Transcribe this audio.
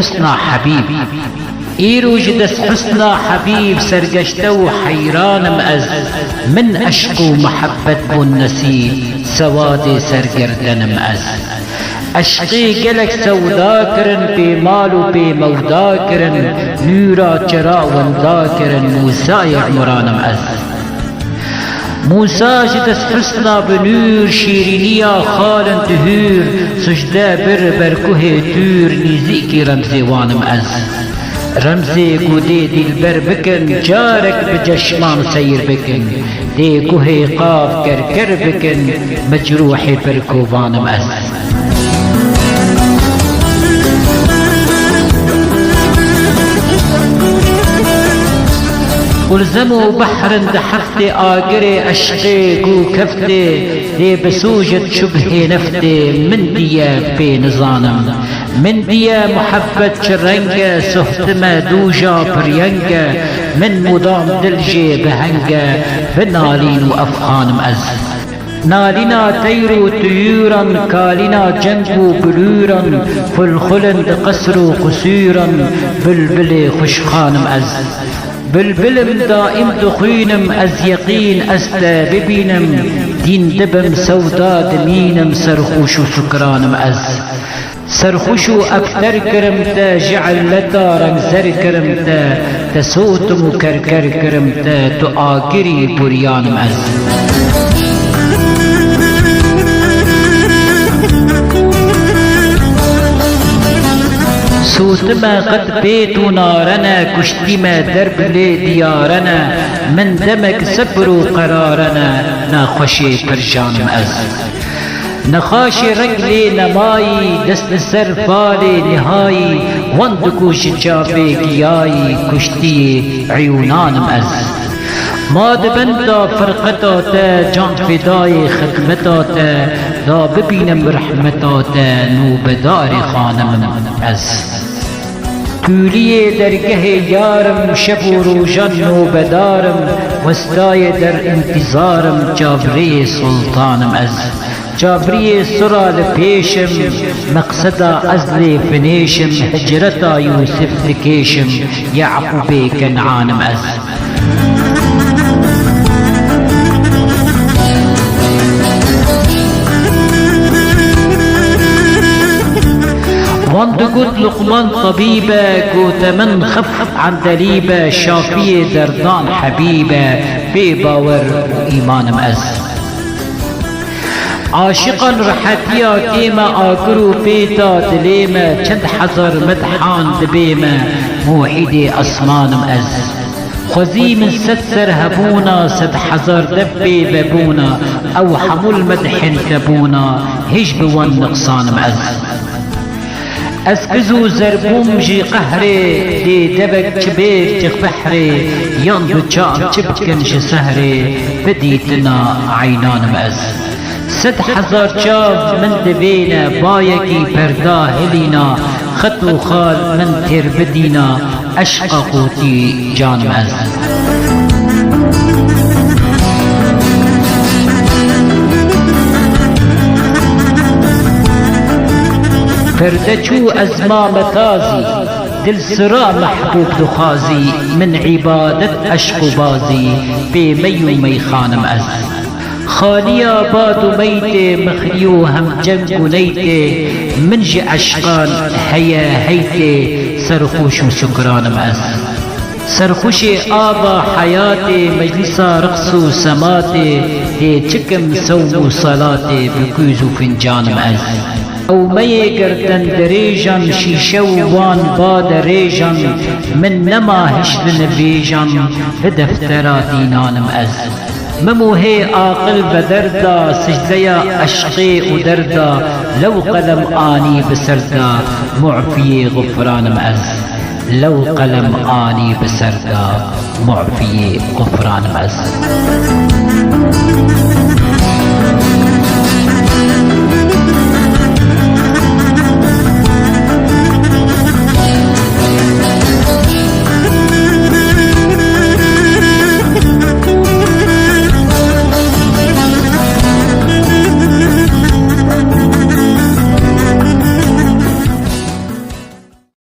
حسنا حبيب إيروج دس حسنا حبيب سرقشتو حيران مأز من أشكو محبة بالنسي سواد سرقردن مأز عشقی گلک سودا کرن بی مال و بی مودا کرن نورا چرا وندا کرن موسای عمرانم از موسا جدس حسنا بنور شیرینیا خالن تهور سجده بر کوه تور نیزی کی رمزی وانم از رمزی کو دی دل بر بکن جارک بجشمان سیر بکن دی کوه قاف کر بکن مجروح پر کووانم از والزمو بحر دحفتي آقري أشقي قو كفتي دي بسوجة شبه نفتي من ديا في نظانم من ديا محبة شرنجة سهتمة دوجا برينجة من مدام دلجي بهنجة بنالين وأفخانم أز نالنا تيرو طيورا كالنا جنبو بلورا فالخلند قصر قصيرا بلبلي خشخانم أز بلبلم دائم دخينم از يقين استا ببينم دين دبم سودا دمينم سرخوش سكرانم از سرخوش اكتر كرمتا جعل لتا رمزر كرمتا تسوتم كركر كرمتا تآقري بريانم از صوتما قد بيت نارنا كشتما درب لي ديارنا من دمك سبر قرارنا ناخوشي برجانم از نخاشي رجلي نماي دست سر فالي نهاي وندكو شجابي قياي كشتي عيونانم از ما دبنتا فرقتا تا جان فداي خدمتا تا دا ببينم رحمتا تا نوبدار خانم از كولي درگه يارم شب و روزان نوبدارم وستای در انتظارم جابري سلطانم از جابري سرا لپیشم مقصدا ازل فنيشم هجرتا يوسف لكيشم يعقوب كنعانم از وانت قلت لقمان طبيبة قوت من خف عن دليبة شافية دردان حبيبة بباور وإيمان مأز عاشقا رحتيا كيما آكرو بيتا دليما چند حزر مدحان دبيما موحدي أسمان مأز خذي من ستسر هبونا سد حزر دبي ببونا أو حمل مدح تبونا هجب والنقصان مأز اسكزو زربوم جي قهري دي دبك جبير جغ بحري ينضو جام جبكنش سهري بديتنا عينان مأز ست حزار جاب من دبينا بايكي بردا هلينا خطو خال من تير بدينا عشق قوتي جان مأز فردچو ازما متازي دل سرا محبوب دخازي من عبادت عشق بازي بمي ميخانم از خاليا باد ميت مخليو هم جنگ نيت منج عشقان هيا هيت سرخوش سكرانم از سرخوش آبا حياتي مجلسا رقص سماتي دي چكم سوم صلاتي بكوزو فنجانم از او مي گردن دريجان شيشو وان باد ريجان من نما هشدن بيجان بدفترا دينانم از مموهي عاقل بدردا سجديا عشقي ودردا لو قلم آني بسردا معفي غفرانم از لو قلم آني بسردا معفي غفرانم از